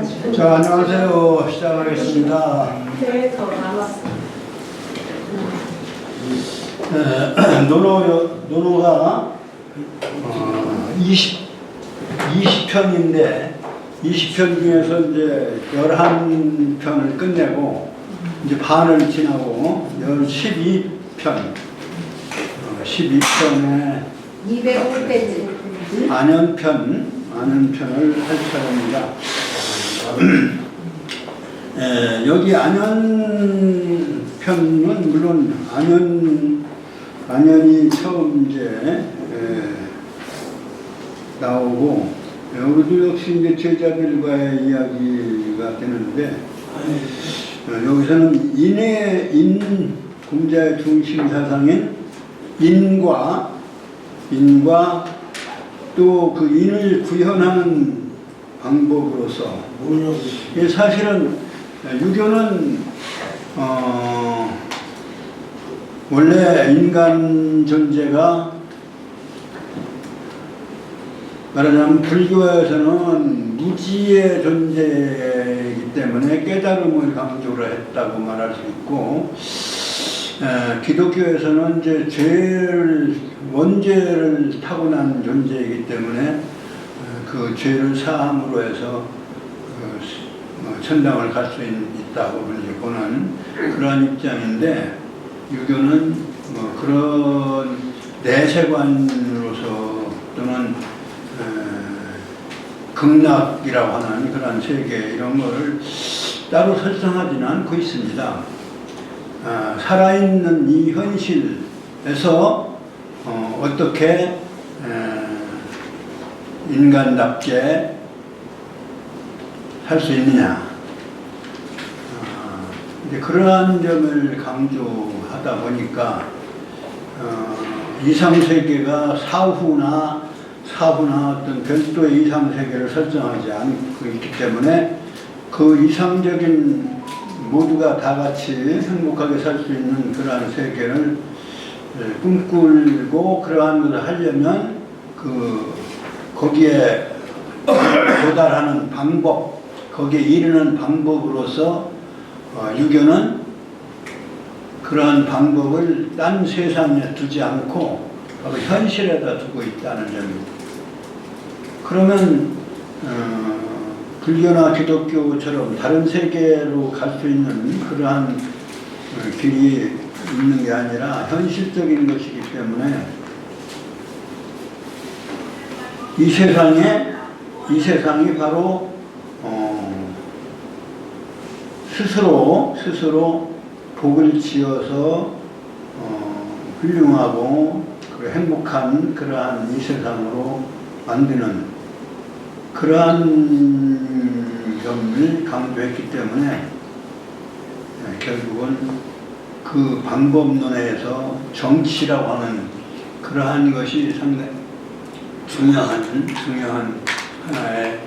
자, 안녕하세요. 시작하겠습니다. 네, 더 남았어요. 노노가 20편인데 20편 중에서 이제 11편을 끝내고 이제 반을 지나고 12편 12편에 205페이지. 안연편을 할 차례입니다. 여기 안연편은 물론 안연이 처음 이제 나오고 여기도 역시 이제 제자들과의 이야기가 되는데 여기서는 인 공자의 중심 사상인 인과 또 그 인을 구현하는 방법으로서 사실은 유교는 원래 인간 존재가 말하자면 불교에서는 무지의 존재이기 때문에 깨달음을 강조를 했다고 말할 수 있고 기독교에서는 이제 원죄를 타고난 존재이기 때문에 그 죄를 사함으로 해서 천당을 갈 수 있다고 보는 그러한 입장인데 유교는 그런 내세관으로서 또는 극락이라고 하는 그런 세계 이런 거를 따로 설정하지는 않고 있습니다. 살아있는 이 현실에서 어떻게 인간답게 살 수 있느냐 이제 그러한 점을 강조하다 보니까 이상세계가 사후나 어떤 별도의 이상세계를 설정하지 않고 있기 때문에 그 이상적인 모두가 다 같이 행복하게 살 수 있는 그러한 세계를 꿈꾸고 그러한 것을 하려면 거기에 도달하는 방법, 거기에 이르는 방법으로서 유교는 그러한 방법을 딴 세상에 두지 않고 바로 현실에다 두고 있다는 점입니다. 그러면 불교나 기독교처럼 다른 세계로 갈 수 있는 그러한 길이 있는 게 아니라 현실적인 것이기 때문에 이 세상이 바로 스스로 복을 지어서 훌륭하고 행복한 그러한 이 세상으로 만드는 그러한 점을 강조했기 때문에 결국은 그 방법론에서 정치라고 하는 그러한 것이 상당히 중요한 하나의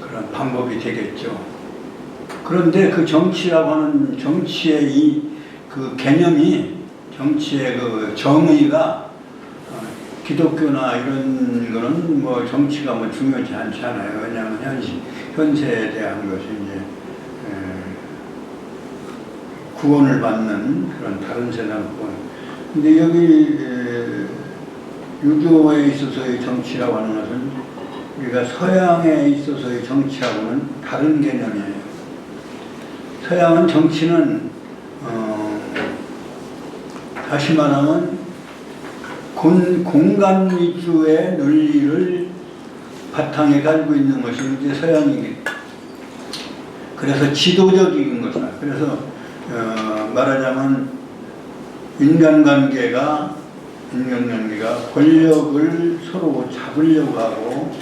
그런 방법이 되겠죠. 그런데 그 정치라고 하는 정치의 그 개념이 정치의 그 정의가 기독교나 이런 거는 정치가 중요하지 않잖아요. 왜냐하면 현세에 대한 것이 이제 구원을 받는 그런 다른 세상 구원. 근데 여기 유교에 있어서의 정치라고 하는 것은 우리가 서양에 있어서의 정치하고는 다른 개념이에요. 서양은 정치는 다시 말하면 공간 위주의 논리를 바탕에 깔고 있는 것이 이제 서양이기. 그래서 지도적인 것이다. 그래서 말하자면 인간관계가 권력을 서로 잡으려고 하고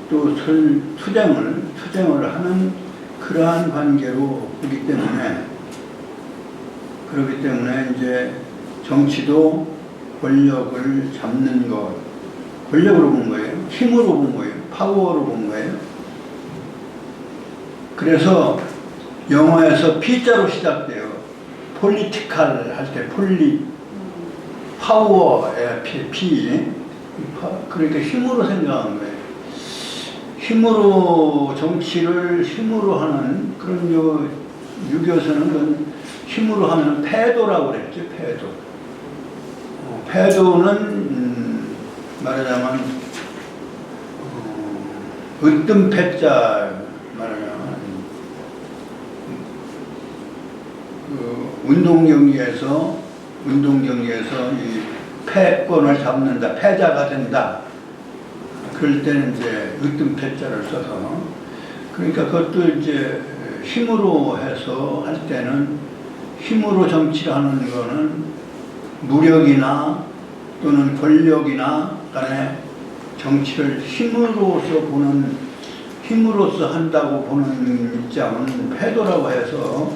또 투쟁을 하는 그러한 관계로 보기 때문에 그렇기 때문에 이제 정치도 권력을 잡는 것, 권력으로 본 거예요. 힘으로 본 거예요. 파워로 본 거예요. 그래서 영어에서 P자로 시작돼요. 폴리티칼 할 때 파워의 P, 그러니까 힘으로 생각한 거예요. 힘으로 정치를 힘으로 하는 그런 유교에서는 그건 힘으로 하면 패도라고 그랬죠. 패도. 패도는 말하자면 으뜸 패자 말하자면 운동 경기에서 이 패권을 잡는다, 패자가 된다. 그럴 때는 이제 으뜸 패자를 써서 그러니까 그것도 이제 힘으로 해서 할 때는 힘으로 정치를 하는 거는 무력이나 또는 권력이나 간에 정치를 힘으로써 한다고 보는 입장은 패도라고 해서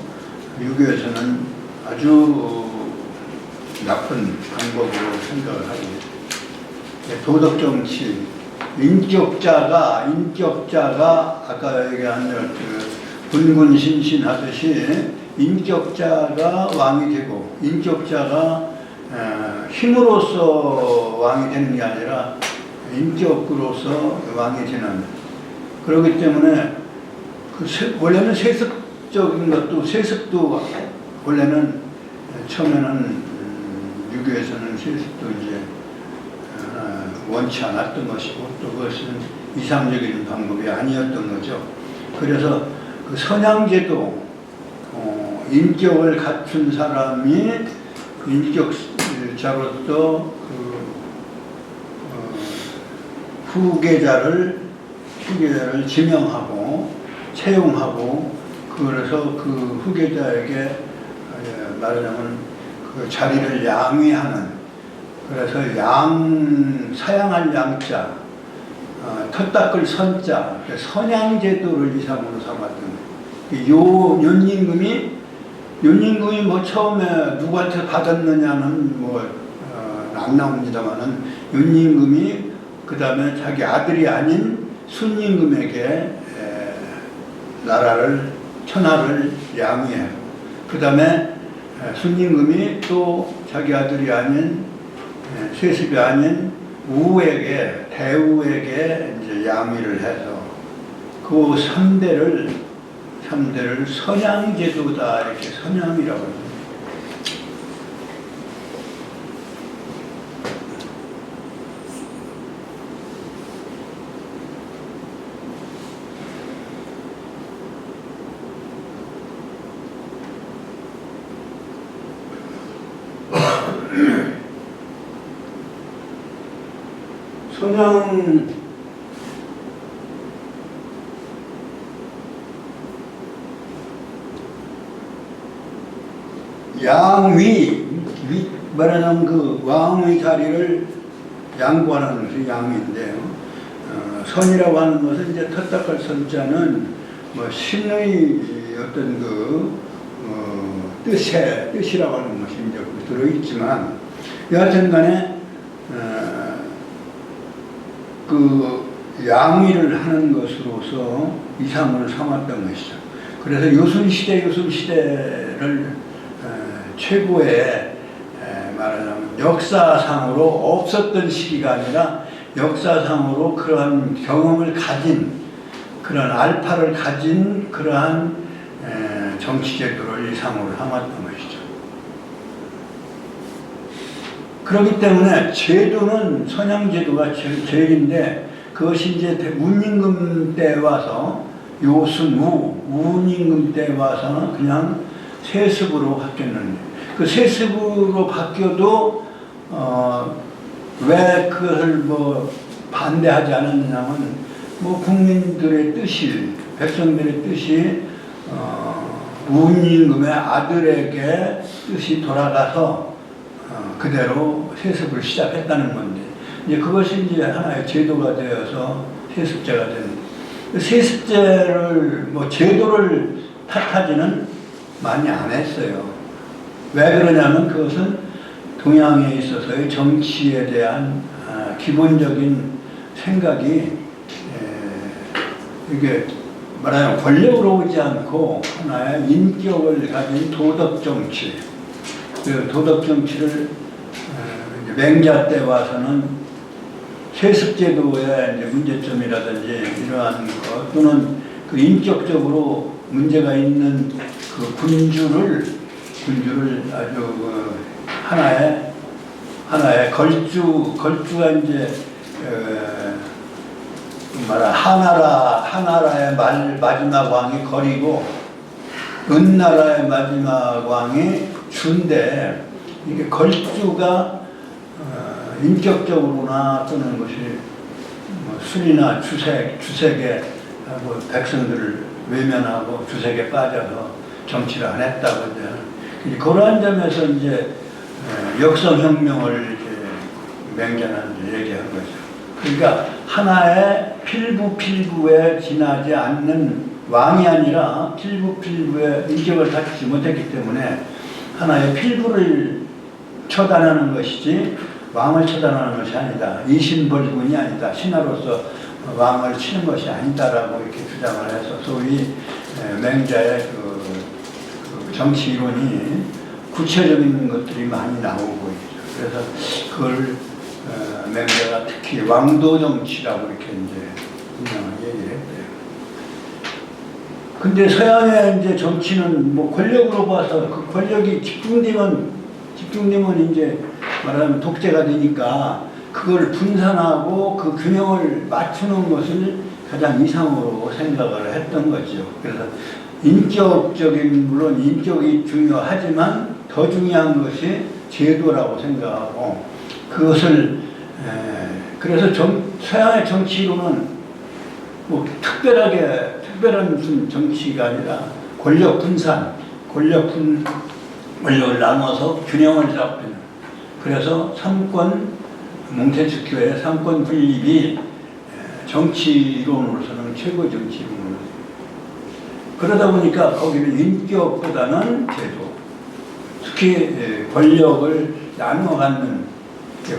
유교에서는 아주 나쁜 방법으로 생각을 하고 있습니다. 도덕 정치, 인격자가 아까 얘기한 분군신신하듯이 인격자가 왕이 되고 인격자가 힘으로써 왕이 되는 게 아니라 인격으로서 왕이 되는 그렇기 때문에 원래는 세습도 원래는 처음에는 유교에서는 세습도 이제 원치 않았던 것이고 또 그것은 이상적인 방법이 아니었던 거죠. 그래서 그 선양제도 인격을 갖춘 사람이 인격자로서 후계자를 지명하고 채용하고 그래서 그 후계자에게 말하자면 그 자리를 양위하는 그래서 사양할 양자 터 닦을 선자 선양제도를 이상으로 삼았던 윤임금이 뭐 처음에 누구한테 받았느냐는 안 나옵니다만은 윤임금이 그 다음에 자기 아들이 아닌 순임금에게 천하를 양위해요. 그 다음에 순임금이 또 자기 아들이 아닌 세습이 아닌 대우에게 이제 양위를 해서 그 3대를 선양제도다 이렇게 선양이라고 합니다. 선양 양위 말하자면 그 왕의 자리를 양보하는 것이 양위인데요. 선이라고 하는 것은 이제 텃닦을 선자는 신의 어떤 뜻이라고 하는 것이 이제 들어있지만 여하튼 간에 그 양위를 하는 것으로서 이상을 삼았던 것이죠. 그래서 요순시대를 최고의 말하자면 역사상으로 없었던 시기가 아니라 역사상으로 그러한 경험을 가진 그런 알파를 가진 그러한 정치제도를 이상으로 삼았던 것이죠. 그렇기 때문에 제도는 선양제도가 제일인데 그것이 이제 문임금 때 와서 우임금 때 와서는 그냥 세습으로 바뀌었는데 그 세습으로 바뀌어도 왜 그것을 반대하지 않았느냐면 국민들의 뜻이 백성들의 뜻이 우임금의 아들에게 뜻이 돌아가서 그대로 세습을 시작했다는 건데 이제 그것이 이제 하나의 제도가 되어서 세습제가 되는 세습제를 제도를 탓하지는 많이 안 했어요. 왜 그러냐면 그것은 동양에 있어서의 정치에 대한 기본적인 생각이 이게 말하자면 권력으로 오지 않고 하나의 인격을 가진 도덕 정치, 그 도덕 정치를 맹자 때 와서는 세습제도의 이제 문제점이라든지 이러한 것 또는 그 인격적으로 문제가 있는 그 군주를 아주 그 하나의 걸주가 이제 하나라의 마지막 왕이 걸이고 은나라의 마지막 왕이 주인데 이게 걸주가 인격적으로나 또는 것이 술이나 주색에 하고 백성들을 외면하고 주색에 빠져서 정치를 안 했다고 이제 그러한 점에서 이제 역성혁명을 이제 맹자는 얘기한 거죠. 그러니까 하나의 필부에 지나지 않는 왕이 아니라 필부에 인격을 갖추지 못했기 때문에 하나의 필부를 처단하는 것이지 왕을 처단하는 것이 아니다. 이신벌군이 아니다. 신하로서 왕을 치는 것이 아니다라고 이렇게 주장을 해서 소위 맹자의 그 정치 이론이 구체적인 것들이 많이 나오고 있죠. 그래서 그걸 맹자가 특히 왕도 정치라고 이렇게 이제 분명하게 얘기를 했대요. 근데 서양의 이제 정치는 뭐 권력으로 봐서 그 권력이 집중되면 이제 말하자면 독재가 되니까 그걸 분산하고 그 균형을 맞추는 것을 가장 이상으로 생각을 했던 거죠. 그래서 물론 인격이 중요하지만 더 중요한 것이 제도라고 생각하고 그것을 그래서 서양의 정치로는 뭐 특별한 무슨 정치가 아니라 권력을 나눠서 균형을 잡는 그래서 몽테스큐의 삼권 분립이 정치이론으로서는 최고 정치이론으로 그러다 보니까 거기는 인격보다는 제도 특히 권력을 나눠 갖는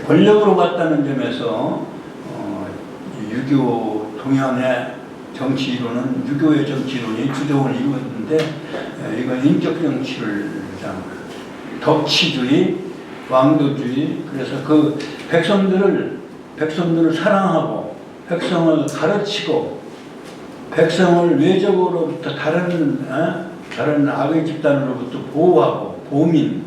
권력으로 봤다는 점에서 유교 동양의 정치이론은 유교의 정치이론이 주도를 이루었는데 이건 인격 정치를 덕치주의, 왕도주의 그래서 그 백성들을 사랑하고 백성을 가르치고 백성을 외적으로부터 다른 악의 집단으로부터 보호하고 보민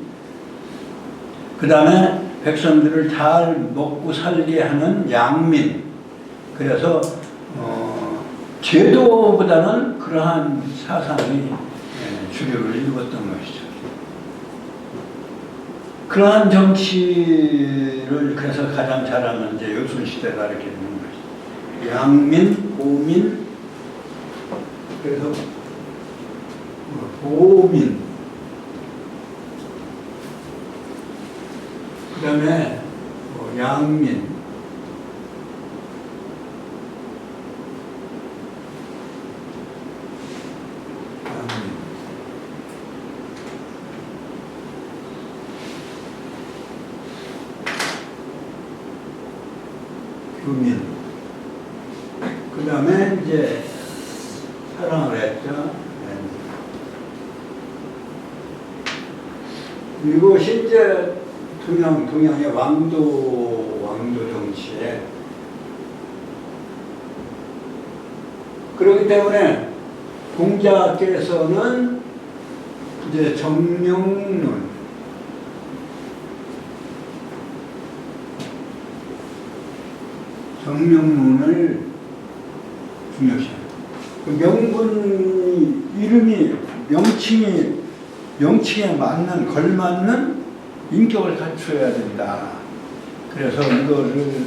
그 다음에 백성들을 잘 먹고 살게 하는 양민 그래서 제도보다는 그러한 사상이 주류를 이루었던 것이죠. 그러한 정치를 그래서 가장 잘하는 이제 여순시대가 이렇게 되는 것이죠. 양민, 보민, 그래서 보민, 그 다음에 양민, 교민, 그 다음에 이제 사랑을 했죠. 그리고 실제 동양의 왕도 정치에 그렇기 때문에 공자께서는 이제 정명론을 중요시합니다. 그 명분 이름이 명칭에 맞는 걸맞는 인격을 갖춰야 된다. 그래서 이거를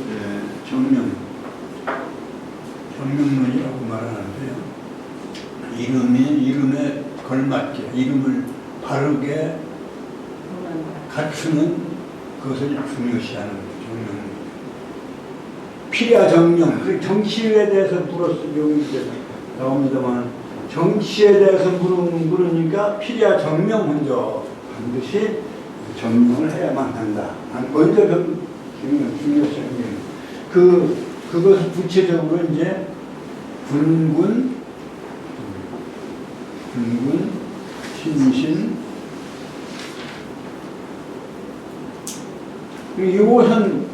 정명론이라고 말하는데요. 이름에 걸맞게 이름을 바르게 갖추는 그것을 중요시하는 거죠. 정명론. 필야 정명, 정치에 대해서 물었으면 나옵니다만 정치에 대해서 물으니까 필야 정명 먼저 반드시 정명을 해야만 한다. 먼저 중요시하는 그것을 구체적으로 이제 군군, 신신 이것은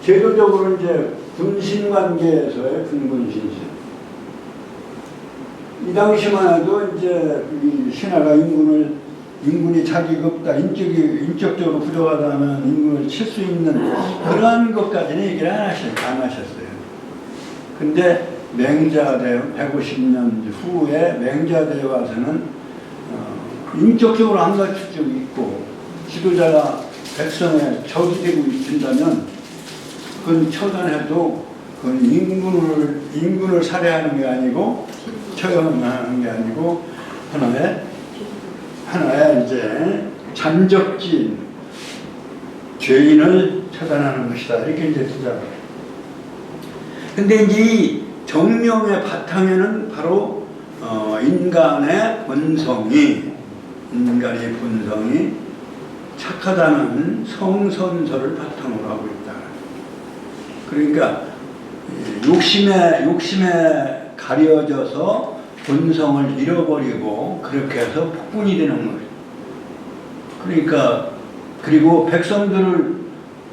제도적으로 이제 군신 관계에서의 군군신신. 이 당시만 해도 이제 이 신하가 인군이 자기가 없다, 인격적으로 부족하다면 인군을 칠 수 있는 그러한 것까지는 얘기를 안 하셨어요. 근데 맹자대 150년 후에 맹자대에 와서는 인격적으로 안 갖출 적이 있고 지도자가 백성에 적이 되고 있다면 그건 처단해도 그건 인군을 살해하는 게 아니고 처형하는 게 아니고 하나의 이제 잔적진 죄인을 처단하는 것이다. 이렇게 이제 주장을. 근데 이제 이 정명의 바탕에는 바로 인간의 본성이 착하다는 성선설을 바탕으로 하고 있다. 그러니까 욕심에 가려져서 본성을 잃어버리고 그렇게 해서 폭군이 되는 거예요. 그러니까 그리고 백성들을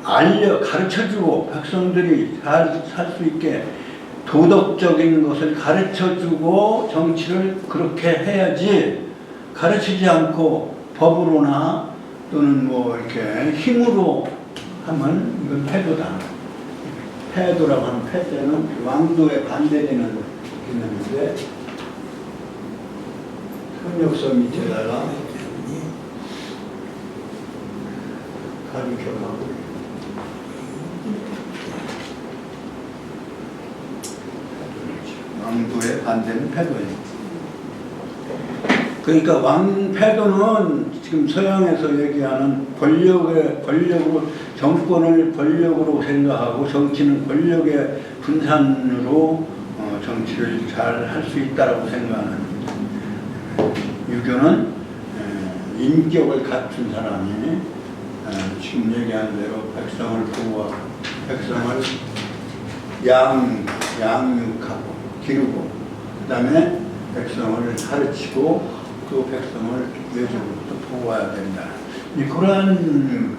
가르쳐주고 백성들이 살 수 있게 도덕적인 것을 가르쳐주고 정치를 그렇게 해야지 가르치지 않고 법으로나 또는 뭐 이렇게 힘으로 하면 이건 패도다. 패도라고 하는 패때는 왕도에 반대되는 개념인데 협력서 밑에다가 가르쳐가고 왕도의 반대는 패도예요. 그러니까 왕패도는 지금 서양에서 얘기하는 정권을 권력으로 생각하고 정치는 권력의 분산으로 정치를 잘 할 수 있다라고 생각하는 유교는 인격을 갖춘 사람이 지금 얘기한 대로 백성을 보호하고 백성을 양육하고 기르고 그 다음에 백성을 가르치고 또 백성을 외적으로도 보호해야 된다. 그러한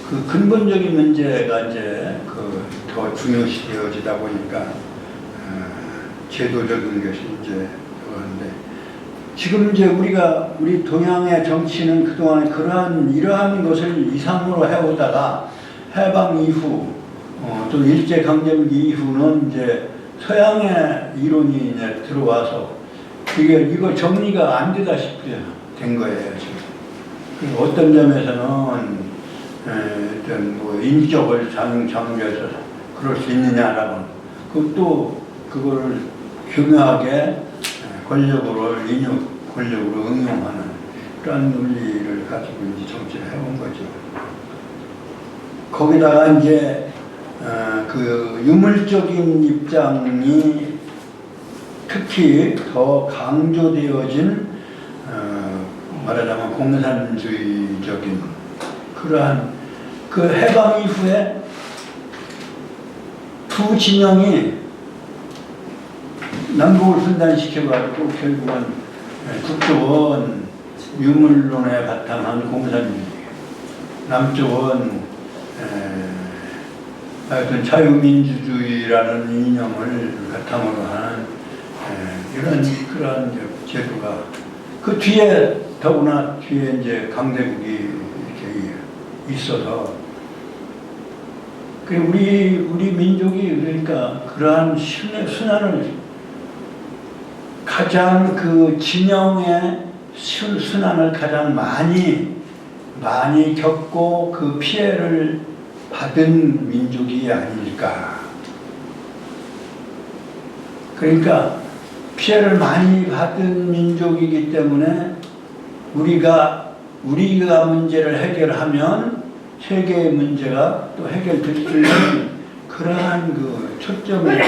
그 근본적인 문제가 이제 더 중요시 되어지다 보니까 제도적인 것이 이제 그런데 지금 이제 우리 동양의 정치는 그동안에 이러한 것을 이상으로 해오다가 해방 이후 또 일제강점기 이후는 이제 서양의 이론이 이제 들어와서 이거 정리가 안 되다시피 된 거예요, 지금. 어떤 점에서는, 뭐, 인격을 장려해서 그럴 수 있느냐라고. 그것도 그거를 교묘하게 권력으로 응용하는 그런 논리를 가지고 이제 정치를 해온 거죠. 거기다가 이제, 그 유물적인 입장이 특히 더 강조되어진 말하자면 공산주의적인 그러한 그 해방 이후에 두 진영이 남북을 분단시켜가지고 결국은 북쪽은 유물론에 바탕한 공산주의, 남쪽은 하여튼 자유민주주의라는 이념을 바탕으로 하는 그런 제도가 그 뒤에 더구나 뒤에 이제 강대국이 이렇게 있어서 우리 민족이 그러니까 그러한 순환을 가장 그 진영의 순환을 가장 많이 겪고 그 피해를 받은 민족이 아닐까. 그러니까 피해를 많이 받은 민족이기 때문에 우리가 문제를 해결하면 세계의 문제가 또 해결될 수 있는 그러한 그 초점에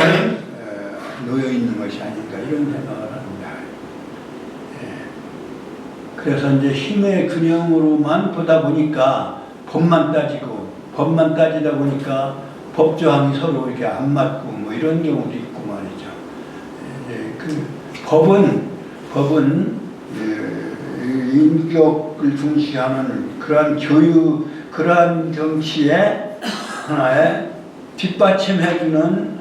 놓여 있는 것이 아닌가 이런 생각을 합니다. 그래서 이제 힘의 균형으로만 보다 보니까 법만 따지다 보니까 법조항이 서로 이렇게 안 맞고 뭐 이런 경우도 있고 말이죠. 그 법은 인격을 중시하는 그러한 그러한 정치의 하나의 뒷받침해주는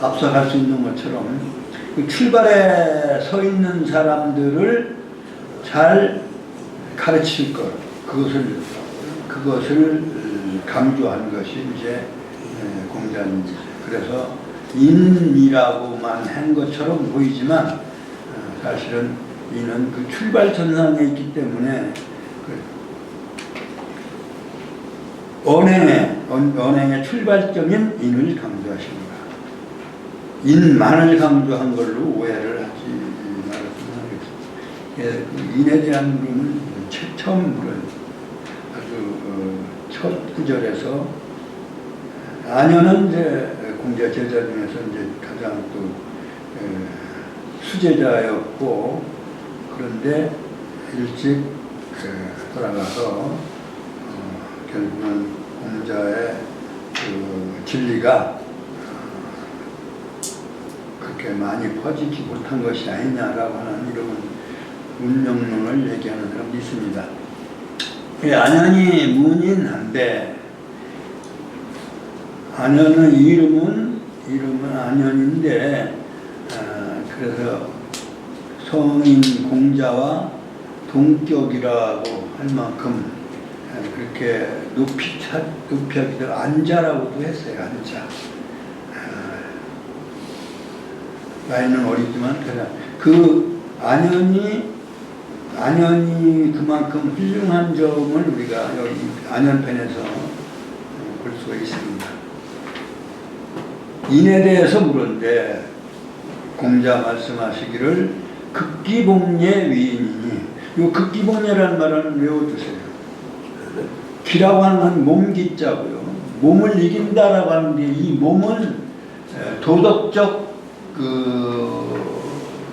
앞서갈 수 있는 것처럼 그 출발에 서 있는 사람들을 잘 가르칠 것, 그것을 강조한 것이 이제 공자입니다. 그래서 인이라고만 한 것처럼 보이지만 사실은 이는 그 출발 전상에 있기 때문에 언행의 출발점인 인을 강조하십니다. 인만을 강조한 걸로 오해를 하지 말았으면 하겠습니다. 인에 대한 물음은 처음 물어요. 아주 첫 구절에서 아녀는 이제 공자 제자 중에서 이제 가장 또 수제자였고, 그런데 일찍 돌아가서 결국은 공자의 그 진리가 그렇게 많이 퍼지지 못한 것이 아니냐라고 하는 이런 운명론을 얘기하는 사람도 있습니다. 안현이 문인한데, 안현의 이름은 안현인데, 그래서 성인 공자와 동격이라고 할 만큼 그렇게 높이하기도 안자라고도 했어요. 안자. 나이는 어리지만 그 안현이 그만큼 훌륭한 점을 우리가 여기 안현편에서 볼 수가 있습니다. 인에 대해서 물었는데 공자 말씀하시기를 극기복례 위인이니, 이 극기복례라는 말은 외워두세요. 기라고 하는 건 몸기자고요. 몸을 이긴다라고 하는데 이 몸은 도덕적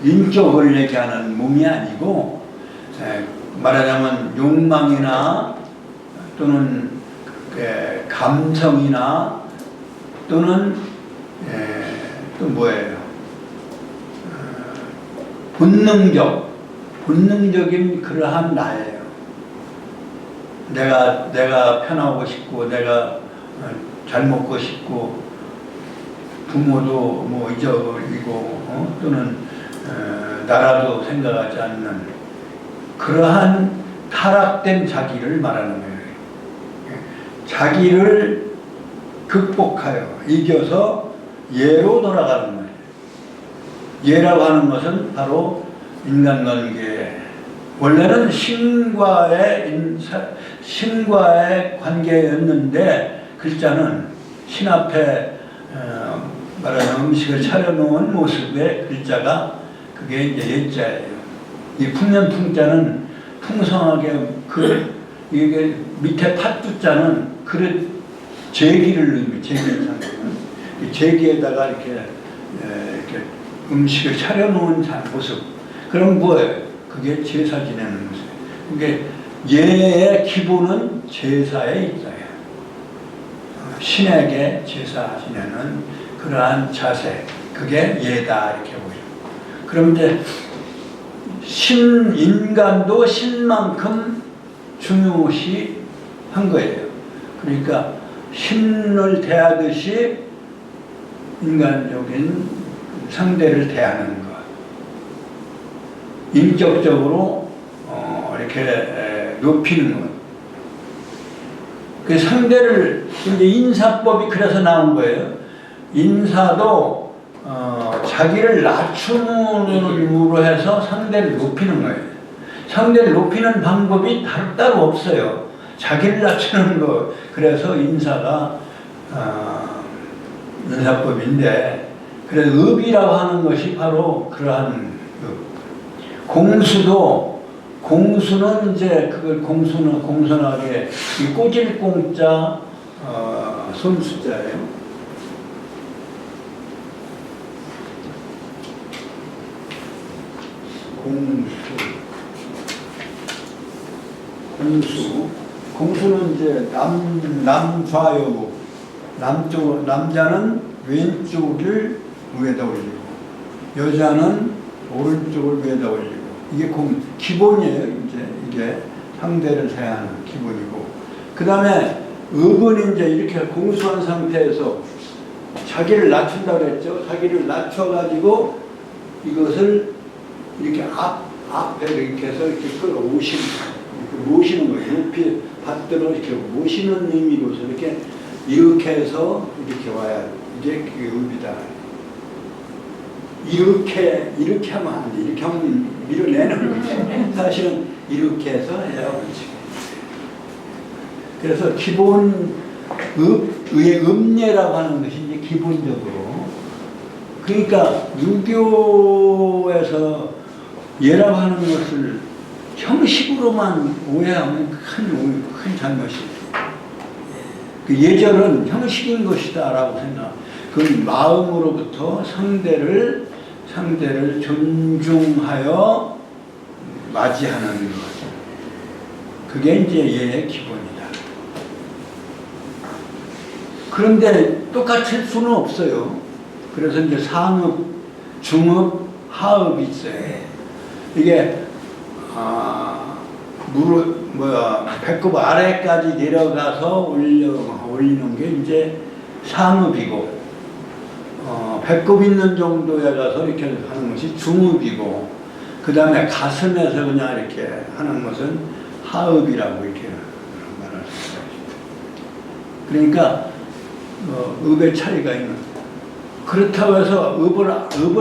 인격을 얘기하는 몸이 아니고, 말하자면 욕망이나 또는 감성이나 또는 또 뭐예요? 본능적인 그러한 나예요. 내가 편하고 싶고, 내가 잘 먹고 싶고, 부모도 뭐 잊어버리고, 또는 나라도 생각하지 않는 그러한 타락된 자기를 말하는 거예요. 자기를 극복하여 이겨서 예로 돌아가는 거예요. 예라고 하는 것은 바로 인간관계, 원래는 신과의 관계였는데, 글자는 신 앞에 말하는 음식을 차려놓은 모습의 글자가 그게 이제 예자예요. 이 풍년풍자는 풍성하게 이게 밑에 팥두자는 그릇 제기를 의미, 제기를 상징하는 제기에다가 이렇게 음식을 차려놓은 모습. 그럼 뭐예요? 그게 제사 지내는 모습. 그게 예의 기본은 제사에 있어요. 신에게 제사 지내는 그러한 자세, 그게 예다 이렇게 보여요. 그럼 이제 인간도 신만큼 중요시 한 거예요. 그러니까 신을 대하듯이 인간적인 상대를 대하는 것, 인격적으로 이렇게 높이는 것. 그 상대를 이제 인사법이 그래서 나온 거예요. 인사도 자기를 낮춤으로 해서 상대를 높이는 거예요. 상대를 높이는 방법이 따로 없어요. 자기를 낮추는 거. 그래서 인사가 인사법인데, 그래서 의비라고 하는 것이 바로 그러한 공수는 이제 그걸 공손하게 이 꼬질 공자 손수자예요. 공수는 이제 남좌여고, 남자는 왼쪽을 위에다 올리고 여자는 오른쪽을 위에다 올리고, 이게 기본이에요. 이제 이게 상대를 대하는 기본이고, 그 다음에 의분이 이제 이렇게 공수한 상태에서 자기를 낮춘다고 그랬죠. 자기를 낮춰가지고 이것을 이렇게 앞에 이렇게 해서 이렇게 끌어오시는, 이렇게 모시는 거예요. 높이 받들어 이렇게 모시는 의미로서 이렇게 해서 이렇게 와야 이게 그게 의미다. 이렇게 하면 안 돼. 이렇게 하면 밀어내는 거지. 사실은 이렇게 해서 해야 그렇지. 그래서 기본 의의 음례라고 하는 것이 이제 기본적으로. 그러니까 유교에서 예라고 하는 것을 형식으로만 오해하면 큰 잘못이에요. 그 예절은 형식인 것이다 라고 생각. 그 마음으로부터 상대를 존중하여 맞이하는 것. 그게 이제 예의 기본이다. 그런데 똑같을 수는 없어요. 그래서 이제 상업, 중업, 하업이 있어요. 이게 배꼽 아래까지 내려가서 올리는 게 이제 상업이고, 배꼽 있는 정도에 가서 이렇게 하는 것이 중업이고, 그 다음에 가슴에서 그냥 이렇게 하는 것은 하업이라고 이렇게 말할 수 있습니다. 그러니까 업의 차이가 있는 거예요. 그렇다고 해서 업을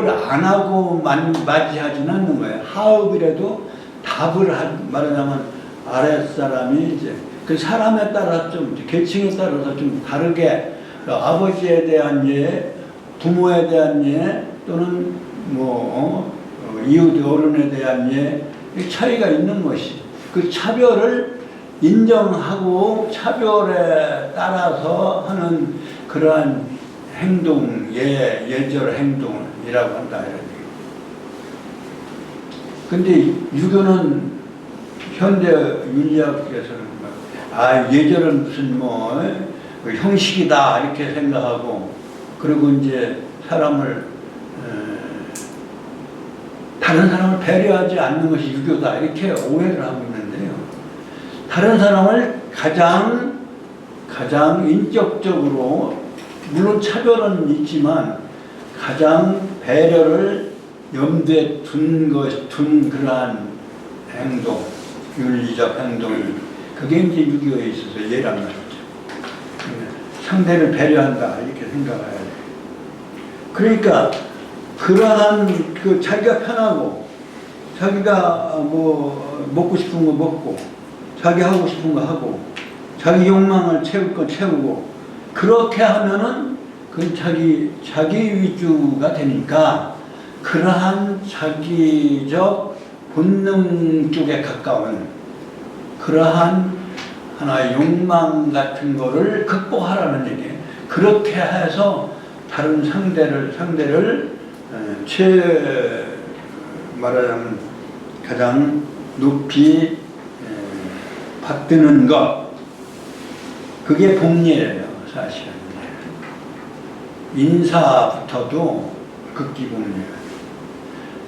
안 하고 맞이하지는 않는 거예요. 하업이라도 답을 말하자면 아랫사람이 이제 그 사람에 따라 좀 계층에 따라서 좀 다르게 아버지에 대한 예, 부모에 대한 예, 또는 이웃 어른에 대한 예, 차이가 있는 것이 그 차별을 인정하고 차별에 따라서 하는 그러한 행동, 예절 행동이라고 한다. 근데 유교는 현대 윤리학에서는 예절은 무슨 형식이다 이렇게 생각하고, 그리고 이제 다른 사람을 배려하지 않는 것이 유교다 이렇게 오해를 하고 있는데요. 다른 사람을 가장 인격적으로, 물론 차별은 있지만 가장 배려를 염두에 둔 그러한 행동, 윤리적 행동이, 그게 이제 유교에 있어서 예란 말이죠. 상대를 배려한다 이렇게 생각해야 돼요. 그러니까 그러한 자기가 편하고, 자기가 먹고 싶은 거 먹고, 자기 하고 싶은 거 하고, 자기 욕망을 채울 거 채우고, 그렇게 하면은 그 자기 위주가 되니까 그러한 자기적 본능 쪽에 가까운 그러한 하나의 욕망 같은 거를 극복하라는 얘기예요. 그렇게 해서 다른 상대를 말하자면 가장 높이 받드는 것, 그게 복례예요. 사실은 인사부터도 극기복례예요.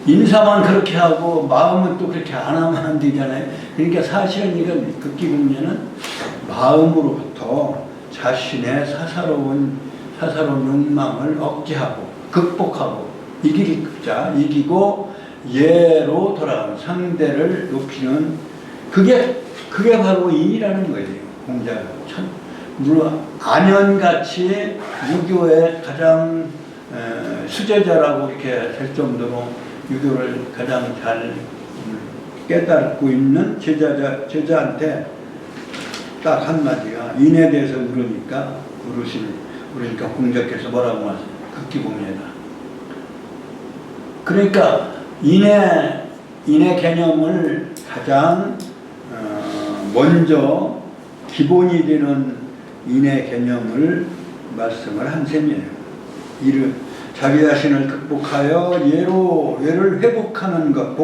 인사만 그렇게 하고 마음은 또 그렇게 안 하면 안 되잖아요. 그러니까 사실은 이건 극기복례는 마음으로부터 자신의 사사로운 욕망을 억제하고 극복하고 이기고 예로 돌아가는, 상대를 높이는, 그게 바로 인이라는 거예요. 공자가 물론 안연같이 유교의 가장 수제자라고 이렇게 될 정도로 유교를 가장 잘 깨닫고 있는 제자한테 딱 한마디가, 인에 대해서 그러니까 공자께서 뭐라고 하세요? 극기복례다. 그러니까 인의 개념을 가장 먼저 기본이 되는 인의 개념을 말씀을 한 셈이에요. 자기 자신을 극복하여 예를 회복하는 것,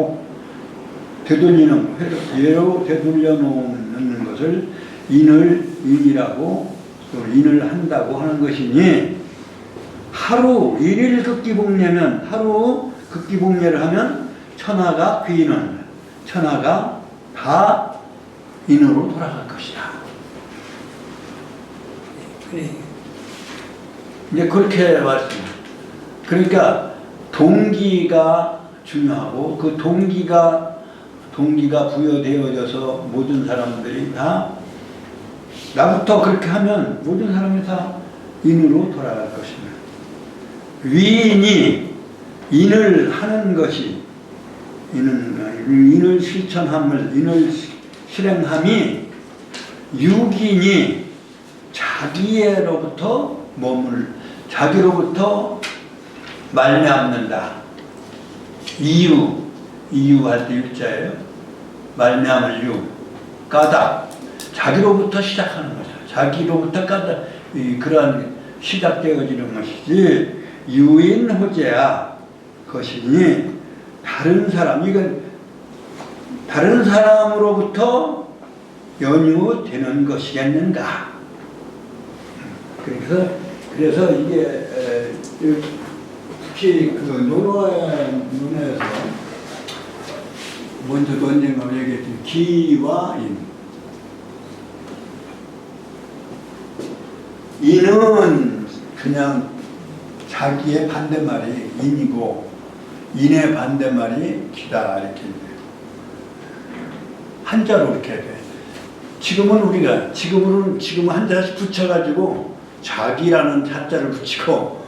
예로 되돌려 놓는 것을 인이라고, 또 인을 한다고 하는 것이니, 하루 일일 극기복례면, 하루 극기복례를 하면 천하가 귀인은, 천하가 다 인으로 돌아갈 것이다. 그래. 이제 그렇게 왔습니다. 그러니까 동기가 중요하고 그 동기가 부여되어져서 모든 사람들이 다 나부터 그렇게 하면 모든 사람이 다 인으로 돌아갈 것입니다. 위인이 인을 하는 것이 인을 실천함을 인을 실행함이 육인이 자기로부터 자기로부터 말미암는다. 이유할 때 유자예요. 말미암을 유 까닭 자기로부터 시작하는 거죠. 자기로부터 까닭 그러한 시작되어지는 것이지 유인 호재야 것이니 다른 사람으로부터 연유되는 것이겠는가. 그래서 이게 특히 그 논어에서 언젠가 얘기했던 기와 인은 그냥 자기의 반대말이 인이고 인의 반대말이 기다 이렇게 한자로 이렇게 돼. 지금은 한자씩 붙여가지고 자기라는 타자를 붙이고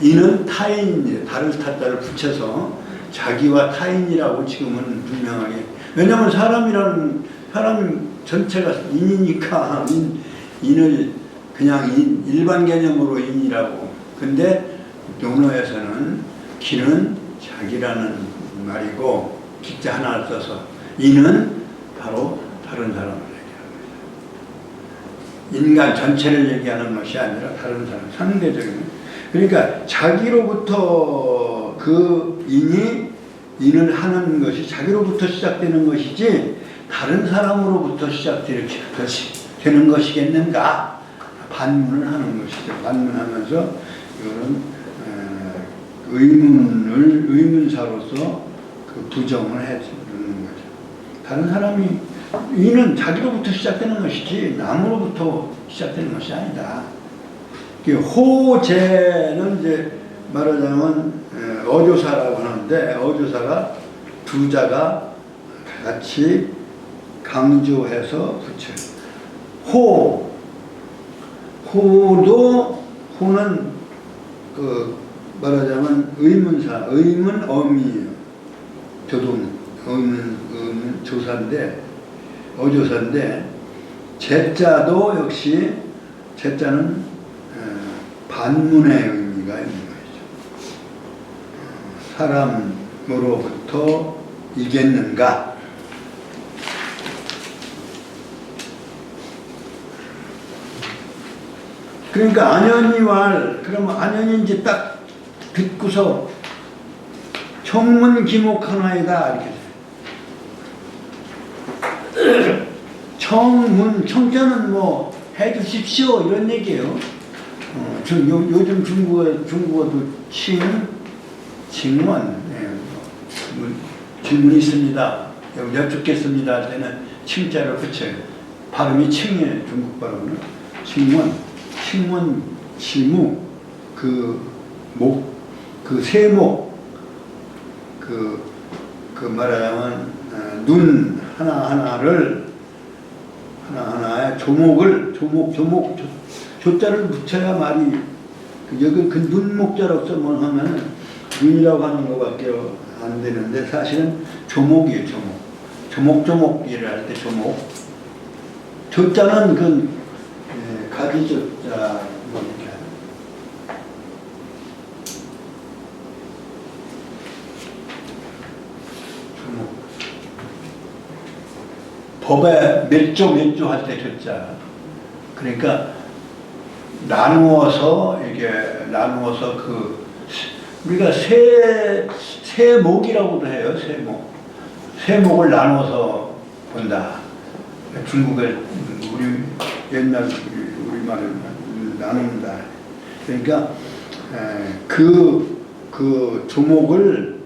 이는 타인 다른 타자를 붙여서 자기와 타인이라고 지금은 분명하게. 왜냐하면 사람 전체가 인이니까 인을 그냥 일반 개념으로 인이라고. 근데 논어에서는 기는 자기라는 말이고 기자 하나 써서 인은 바로 다른 사람을 얘기하는 거죠. 인간 전체를 얘기하는 것이 아니라 다른 사람, 상대적인. 그러니까 자기로부터 그 인을 하는 것이 자기로부터 시작되는 것이지 다른 사람으로부터 시작되는 것이겠는가? 반문을 하는 것이죠. 반문하면서 이거는 의문사로서 그 부정을 해주는 거죠. 다른 사람이 이는 자기로부터 시작되는 것이지 남으로부터 시작되는 것이 아니다. 호재는 이제 말하자면 어조사라고 하는데 어조사가 두 자가 같이 강조해서 붙여요. 호는 그 말하자면 의문사, 의문어미예요. 의문 조사인데 어조사인데 제자도 역시 제자는 반문의 의미가 있는 거죠. 사람으로부터 이겠는가? 그러니까 안연이왈 그러면 안연인지 딱 듣고서 청문기목하나이다 이렇게 돼요. 청자는 뭐 해주십시오 이런 얘기예요. 요즘 중국어도 칭원 질문이 있습니다. 여쭙겠습니다 할 때는 칭자를 붙여요. 발음이 칭이에요. 중국 발음은 칭원 지무 세목 말하자면 눈 하나하나에 조자를 붙여야 말이 여기 그 눈목자로서 뭐 하면은 눈이라고 하는 것밖에 안 되는데 사실은 조목이에요. 조목이를 할 때 조목. 조자는 그 가지조자 뭐 이렇게 조목. 법에 몇 조 할 때 조자. 그러니까 나누어서 우리가 세목이라고도 해요. 세목을 나눠서 본다. 중국에 옛날 우리말을 나눈다. 그러니까 그 조목을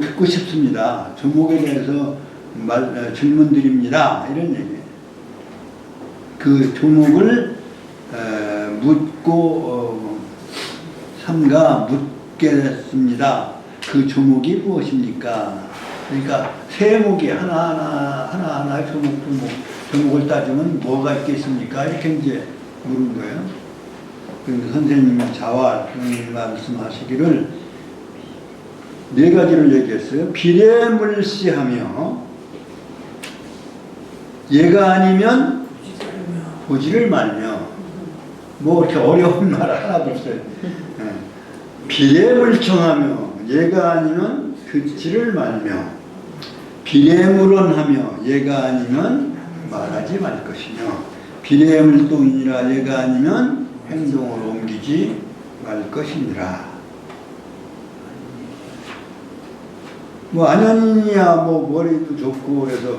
듣고 싶습니다. 조목에 대해서 질문드립니다. 이런 얘기예요. 그 조목을 묻고 삼가 묻겠습니다. 그 조목이 무엇입니까? 그러니까 세목이 하나하나 조목을 따지면 뭐가 있겠습니까? 이렇게 이제 물은 거예요. 그러니까 선생님이 자활 말씀하시기를 네 가지를 얘기했어요. 비례물시하며 얘가 아니면 보지를 말며 뭐 이렇게 어려운 말 하나도 없어요. 비례물청하며 얘가 아니면 듣지를 말며 비례물언하며 얘가 아니면 말하지 말 것이며 비례물동이라 얘가 아니면 행동으로 옮기지 말 것이니라. 뭐 안현이야 뭐 머리도 좋고 그래서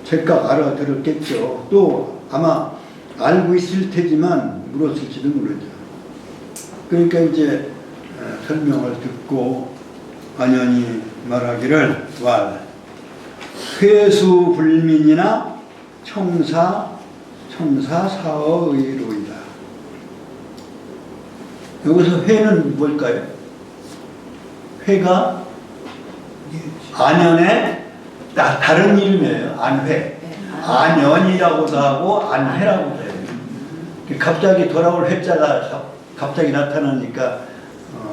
제가 알아들었겠죠. 또 아마 알고 있을 테지만 물었을지도 모르죠. 그러니까 이제 설명을 듣고 안현이 말하기를 왈 회수불민이나 청사사어의로이다. 여기서 회는 뭘까요? 회가 안현의 다른 이름이에요. 안회. 안현이라고도 하고 안회라고도 해요. 갑자기 돌아올 회자가 갑자기 나타나니까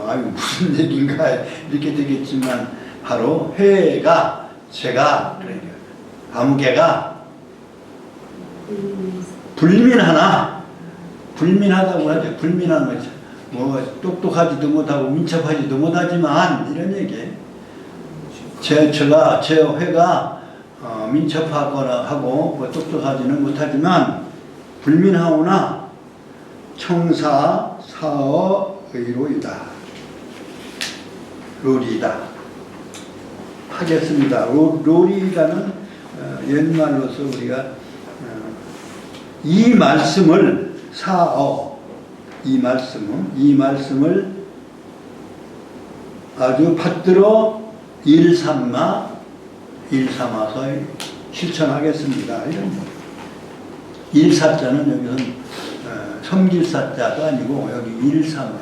아유 무슨 얘기인가 이렇게 되겠지만 바로 회가 제가 그러니까 아무개가 불민하다고 하죠. 불민한 거죠. 뭐 똑똑하지도 못하고 민첩하지도 못하지만 이런 얘기예요. 제 회가 민첩하거나 하고 뭐 똑똑하지는 못하지만 불민하오나 청사사어의로이다. 롤이다. 하겠습니다. 롤이라는 옛말로서 우리가 이 말씀을 이 말씀을 아주 받들어 일삼아서 실천하겠습니다. 이런 일사자는 여기서는 섬길사자가 아니고 여기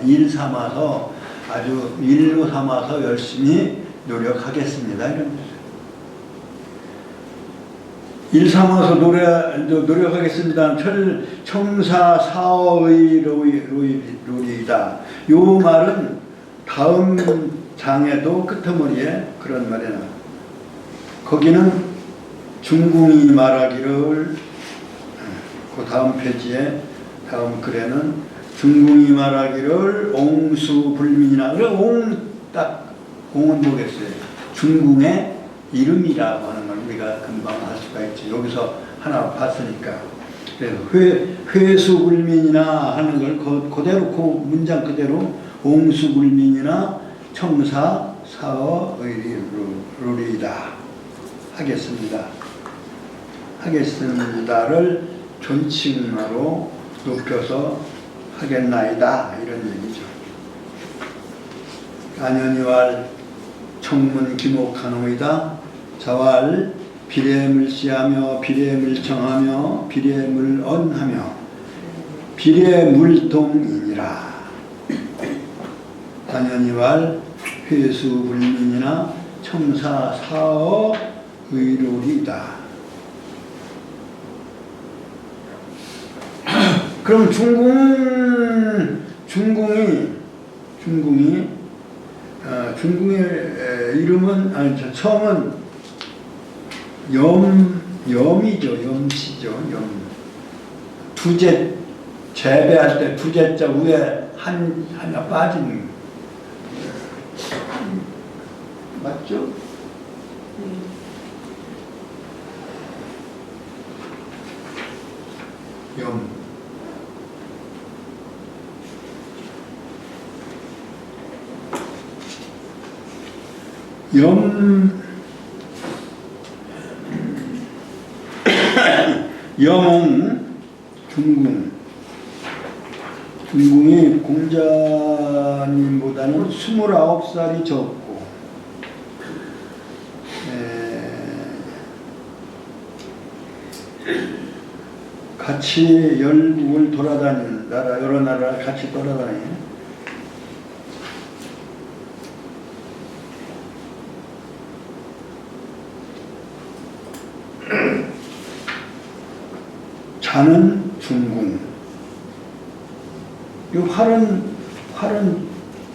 일삼아서 아주 일로 삼아서 열심히 노력하겠습니다. 이런 뜻이에요. 일삼아서 노력하겠습니다. 청사사어의로이다. 요 말은 다음 장에도 끝머리에 그런 말이 나와요. 거기는 중궁이 말하기를 그 다음 페이지에 다음 글에는 중궁이 말하기를 옹수불민이나 옹은 뭐겠어요? 중궁의 이름이라고 하는 걸 우리가 금방 알 수가 있지. 여기서 하나 봤으니까. 그래서 회수불민이나 하는 걸 그대로 그 문장 그대로 옹수불민이나 청사사어의로이다 하겠습니다를 존칭어로 높여서 하겠나이다 이런 얘기죠. 안현이왈 청문 기목하노이다. 자왈 비례물시하며 비례물청하며 비례물언하며 비례물동이니라. 안현이왈 회수불민이나 청사사어의로리다. 그럼 중궁의 이름은 성은 염이죠. 염씨죠. 두제 재배할 때 두제자 위에 하나 빠진 맞죠? 염옹 중궁이 공자님보다는 29살이 적고 같이 열국을 돌아다니는 나라, 여러 나라를 같이 돌아다니는 자는 중궁. 이 활은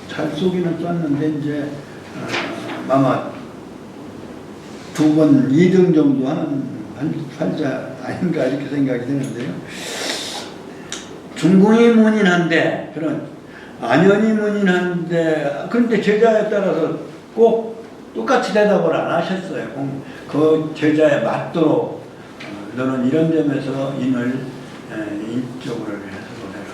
잘 쏘기는 쐈는데 이제 아마 2번 2등 정도 하는 활자 아닌가 이렇게 생각이 드는데요. 중궁이 문인한데 그런 안연이 문인한데 그런데 제자에 따라서 꼭 똑같이 대답을 안 하셨어요. 그 제자에 맞도록 너는 이런 점에서 인을 인적으로 해석을 해라.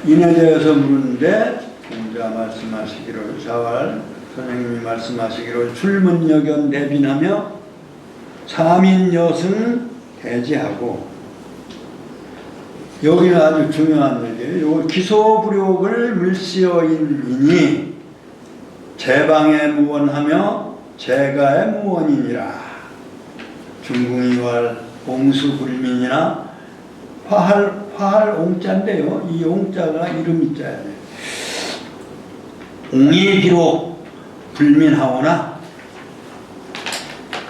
인에 대해서 물었는데 공자 말씀하시기를 자왈 선생님이 말씀하시기를 출문여견 대빈하며 사민여승 대지하고 여기는 아주 중요한 얘기예요. 요 기소불욕을 물시어인이니 제방에 무원하며 제가의 무원이니라. 중궁이왈 옹수불민이나 화할 옹자인데요. 이 옹자가 이름이 자야 돼요. 옹이 비록 불민하오나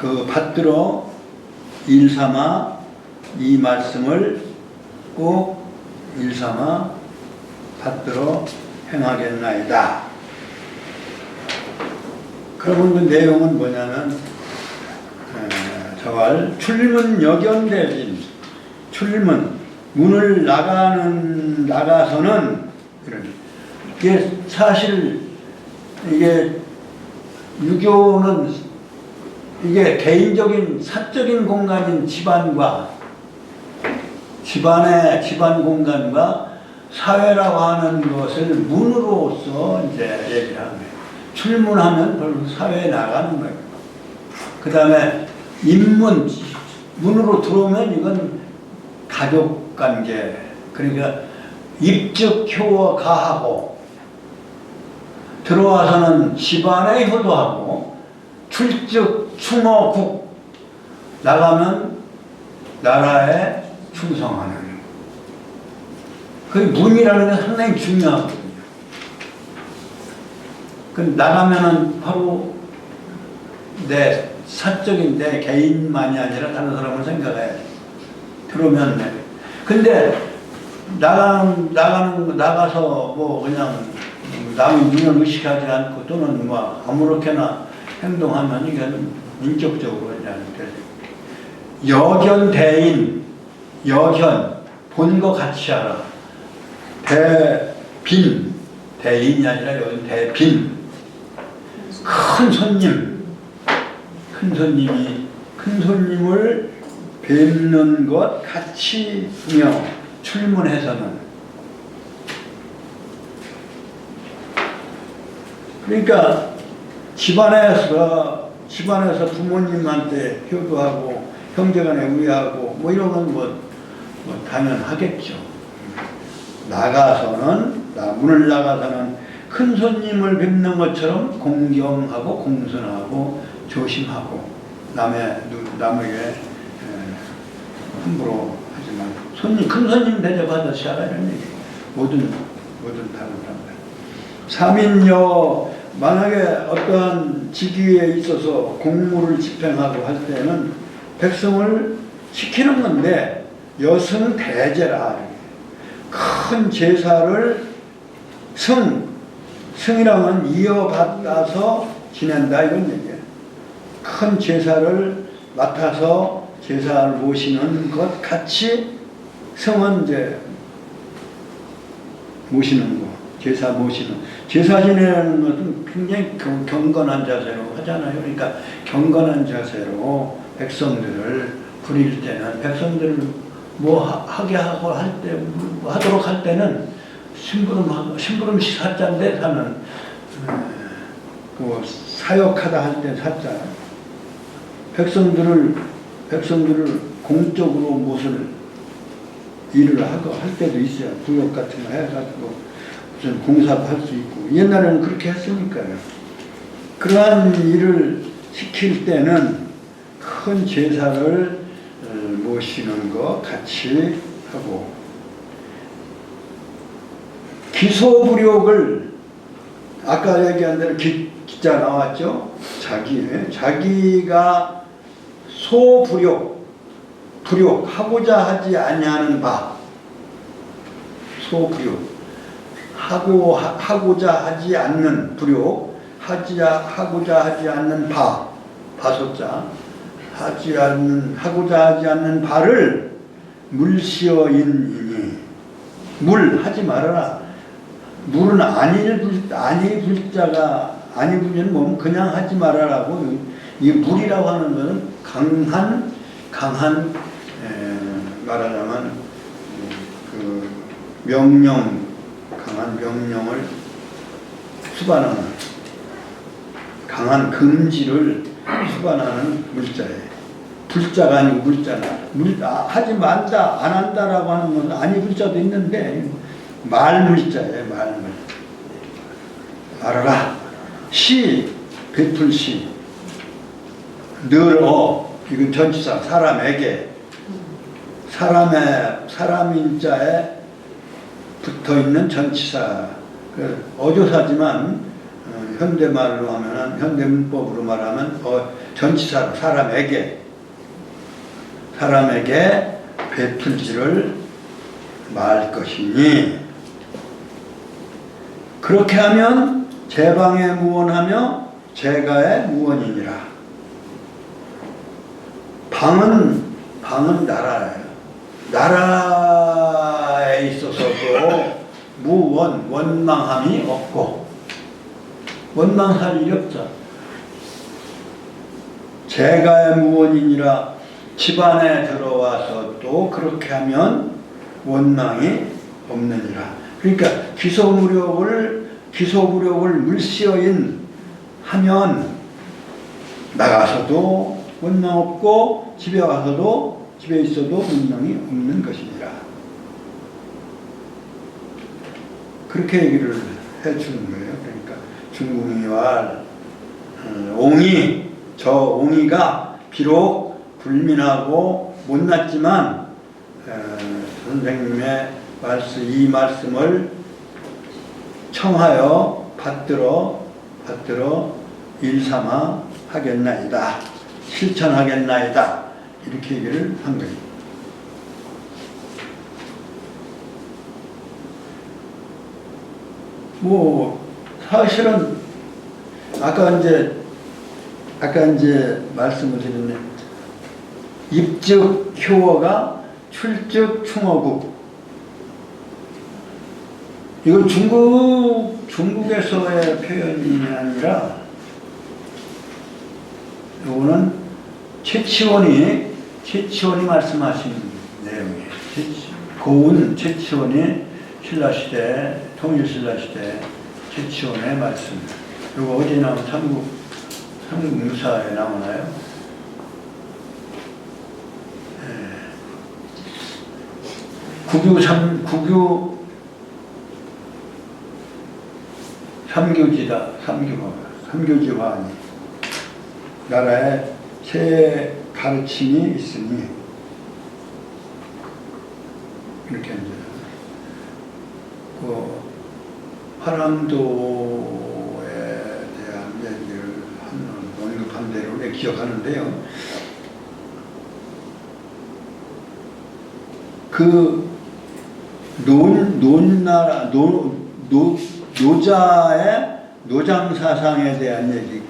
그 받들어 일삼아 이 말씀을 꼭 일삼아 받들어 행하겠나이다. 그러면 그 내용은 뭐냐면 저할 출문 여견대진 출문 문을 나가서는 이게 사실 이게 유교는 이게 개인적인 사적인 공간인 집안과 집안 공간과 사회라고 하는 것을 문으로서 이제 얘기를 하는 거예요. 출문하면 별로 사회에 나가는 거예요. 그 다음에 입문, 문으로 들어오면 이건 가족관계, 그러니까 입즉 효와 가하고 들어와서는 집안에 효도하고 출즉 충어국 나가면 나라에 충성하는 그 문이라는 게 상당히 중요하거든요. 그 나가면은 바로 내 사적인 내 개인만이 아니라 다른 사람을 생각해야 돼. 들어오면 돼. 근데 나가서 뭐 그냥 남의 눈을 의식하지 않고 또는 뭐 아무렇게나 행동하면 이건 인격적으로 이제 여견대인 여견 본 거 같이 하라. 대빈 대인이 아니라 여기 대빈 큰 손님을 뵙는 것 같이며 출문해서는 그러니까 집안에서 부모님한테 효도하고 형제간에 우애하고 뭐 이런 건 뭐 당연하겠죠. 문을 나가서는 큰 손님을 뵙는 것처럼 공경하고 공손하고 조심하고 남에게 함부로 하지만 큰 손님 대접하듯이 하라 이런 얘기. 모든 다른 사람들. 사민여 만약에 어떠한 직위에 있어서 공무를 집행하고 할 때는 백성을 시키는 건데 여승 대제라. 큰 제사를 승이라면 이어받아서 지낸다 이런 얘기예요. 큰 제사를 맡아서 제사를 모시는 것 같이 성은 이제 모시는 거, 제사 지내는 것은 굉장히 경건한 자세로 하잖아요. 그러니까 경건한 자세로 백성들을 부릴 때는 백성들을 뭐 하게 하고 할 때, 뭐 하도록 할 때는 심부름식 사자인데 사는 그 사역하다 할 때 사자. 백성들을 공적으로 무슨 일을 할 때도 있어요. 구역 같은 거 해가지고 무슨 공사도 할 수 있고 옛날에는 그렇게 했으니까요. 그러한 일을 시킬 때는 큰 제사를 모시는 거 같이 하고, 기소부력을 아까 얘기한 대로 기자 나왔죠? 자기가 소부력, 하고자 하지 아니하는 바, 소부력, 하고자 하지 않는 부력, 하고자 하지 않는 바, 바소자, 하고자 하지 않는 바를 물시어인이니, 하지 말아라. 물은 아니 불자가, 아니 불자는 뭐 그냥 하지 말아라고. 이 물이라고 하는 것은 강한 말하자면 그 강한 명령을 수반하는, 강한 금지를 수반하는 물자예요. 불자가 아니고 물자나. 하지 말다, 안 한다라고 하는 건 아니 불자도 있는데 말물자예요. 말물. 알아라. 베풀시. 이건 전치사. 사람에게. 사람인자에 붙어있는 전치사. 어조사지만 현대말로 하면은, 현대문법으로 말하면 전치사로 사람에게 베풀지를 말 것이니, 그렇게 하면 제방에 무언하며 제가에 무언이니라. 방은 나라예요. 나라에 있어서도 원망함이 없고, 원망할 일이 없죠. 제가의 무언이니라. 집안에 들어와서 또 그렇게 하면 원망이 없느니라. 그러니까 기소부력을 물시어인 하면 나가서도 원망 없고, 집에 있어도 원망이 없는 것이니라. 그렇게 얘기를 해주는 거예요. 그러니까 중궁이와 저 옹이가 비록 불민하고 못났지만 선생님의 이 말씀을 청하여 받들어 일삼아 하겠나이다, 실천하겠나이다, 이렇게 얘기를 한 거예요. 사실은 아까 이제 말씀을 드렸네. 입즉 효어가 출즉 충어국. 이건 중국에서의 표현이 아니라, 이거는 최치원이 말씀하신 내용이에요. 고운 최치원이 통일신라시대 최치원의 말씀. 이거 어디 나오면 삼국무사에 나오나요? 국유 삼교지다. 삼교지화니. 나라에 새 가르침이 있으니, 이렇게 이제 화랑도에 대한 얘기를 언급한 대로 기억하는데요. 노자의 노장사상에 대한 얘기고,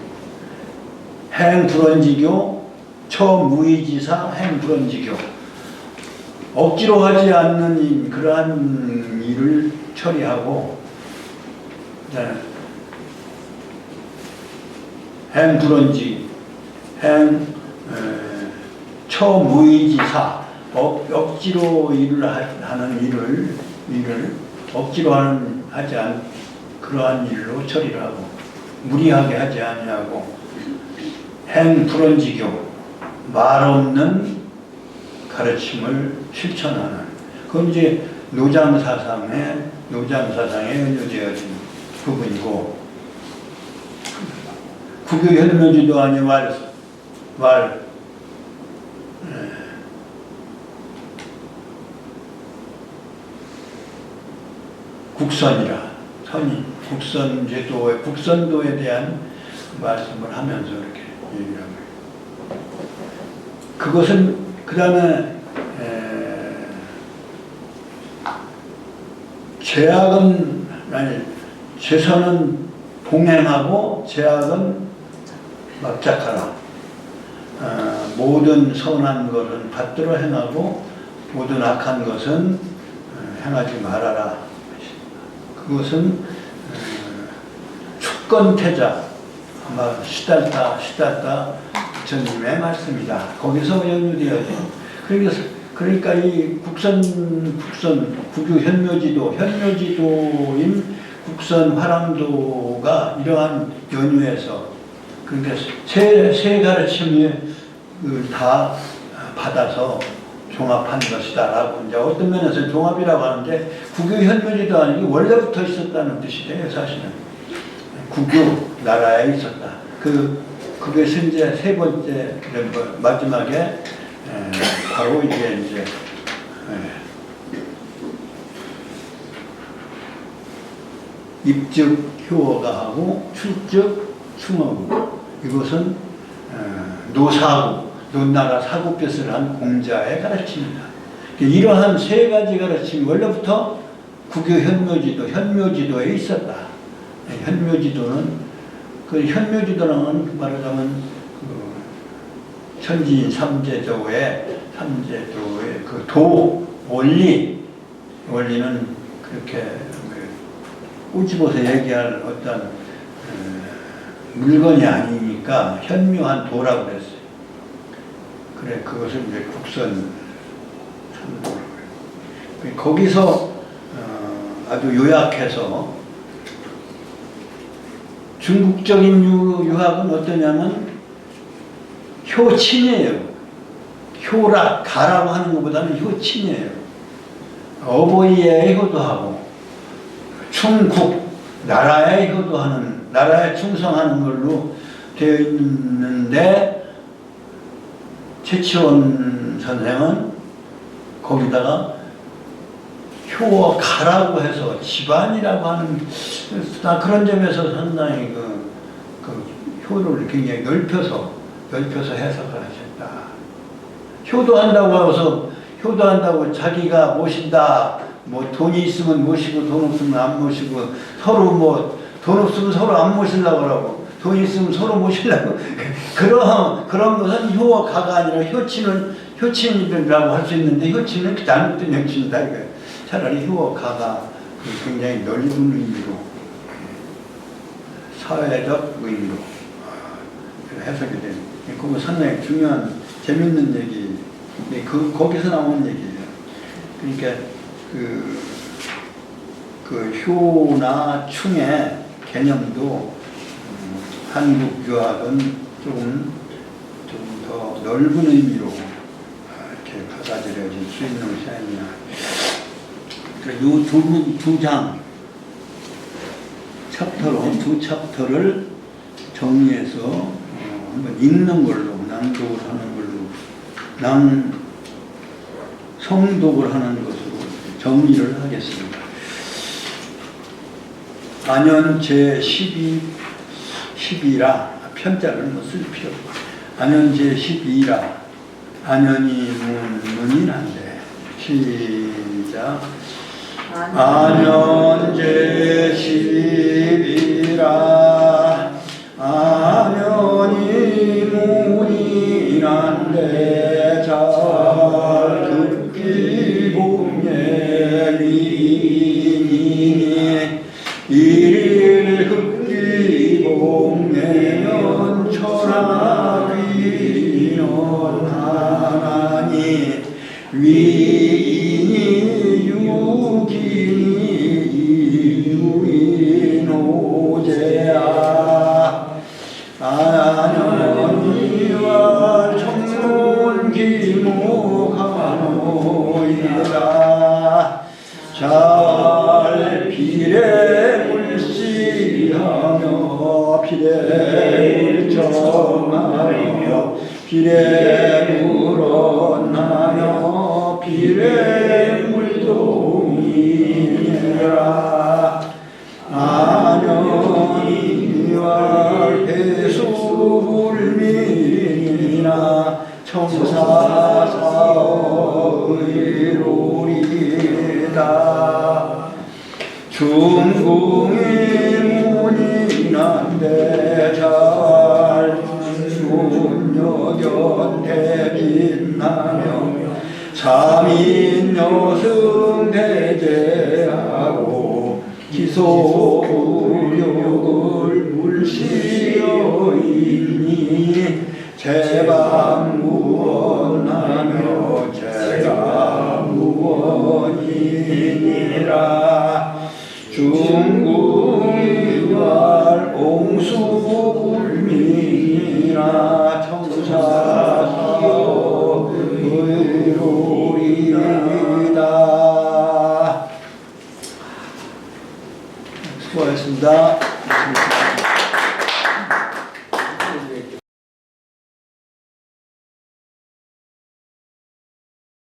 행불언지교, 처무의지사 행불언지교, 억지로 하지 않는 그러한 일을 처리하고, 행불언지, 처무의지사, 억지로 하는 일을 억지로 하지 않 그러한 일로 처리를 하고, 무리하게 하지 아니하고, 행불언지교, 말 없는 가르침을 실천하는, 그건 이제 노장사상에 연유되어진 부분이고, 국유현묘지도 아니 국선이라 국선도에 대한 말씀을 하면서 이렇게 얘기를 합니다. 그것은 그 다음에 최선은 봉행하고 제약은 막작하라. 모든 선한 것은 받들어 행하고 모든 악한 것은 행하지 말아라. 그것은 축건태자 아마 시달타 부처님의 말씀이다. 거기서 연유되어져. 그러니까 이 국구 현묘지도인 국선 화랑도가 이러한 연유에서 그러니까 세 가르침을 다 받아서 종합한 것이다라고 이제 어떤 면에서 종합이라고 하는데 국유 현묘지도 아니고 원래부터 있었다는 뜻이래요. 사실은 국유 나라에 있었다. 그것이 이제 세 번째 마지막에 바로 이제 입즉 효어가 하고 출즉 충어고 이것은 노사구 논나라 사구볕을 한 공자의 가르침이다. 이러한 세 가지 가르침이 원래부터 국유 현묘지도에 있었다. 현묘지도는 말하자면 천지인 삼재도의 그 원리는 그렇게 꼬집어서 얘기할 어떤 물건이 아니니까 현묘한 도라고 그랬어요. 그래, 그것을 이제 국선 참도라고 그래요. 거기서 아주 요약해서 중국적인 유학은 어떠냐면 효친이에요. 가라고 하는 것보다는 효친이에요. 어버이의 효도하고 충국, 나라에 효도하는, 나라에 충성하는 걸로 되어 있는데 최치원 선생은 거기다가 효어 가라고 해서 집안이라고 하는 그런 점에서 상당히 그 효를 굉장히 넓혀서 해석을 하셨다. 효도한다고 자기가 모신다. 뭐 돈이 있으면 모시고 돈 없으면 안 모시고 서로 돈 없으면 서로 안 모시려고 그러고 돈 있으면 서로 모시려고 그런 것은 효와 가가 아니라 효친이라고 할 수 있는데 효친은 잘못된 효친이다 이거예요. 차라리 효와 가가 굉장히 넓은 의미로 사회적 의미로 해석이 됩니다. 그거 상당히 중요한 재밌는 얘기. 거기서 나오는 얘기예요. 그러니까 그 효나 충의 개념도 한국 유학은 조금 더 넓은 의미로 이렇게 받아들여질 수 있는 것이 아니냐. 이 두 장 두 챕터를 정리해서 한번 읽는 걸로 낭독을 하는 걸로 성독을 하는 것으로 정리를 하겠습니다. 안현 제12라 편자를 쓸 필요 없고 안현 제12라 안현이 문인한데 시작 안현 제12라 안현이 문인한데 잘 듣기 복례 위인이니 일일 흑기 복례연 천하귀연 하나니 위인이 유기니 유인오제야 안현이와 청문기무하노이다 잘 비례물시하며 비례물정하며 비례물언하며 비례물동이니라 청사사의로리다 중궁이 문이난데 잘 눈여겨대 빛나며 삼인여승 대제하고 기소구력을 물시어이니 제방무원하며 제방무원이니라 중궁이왈 옹수불미라 청사시여 의로리다. 수고하셨습니다.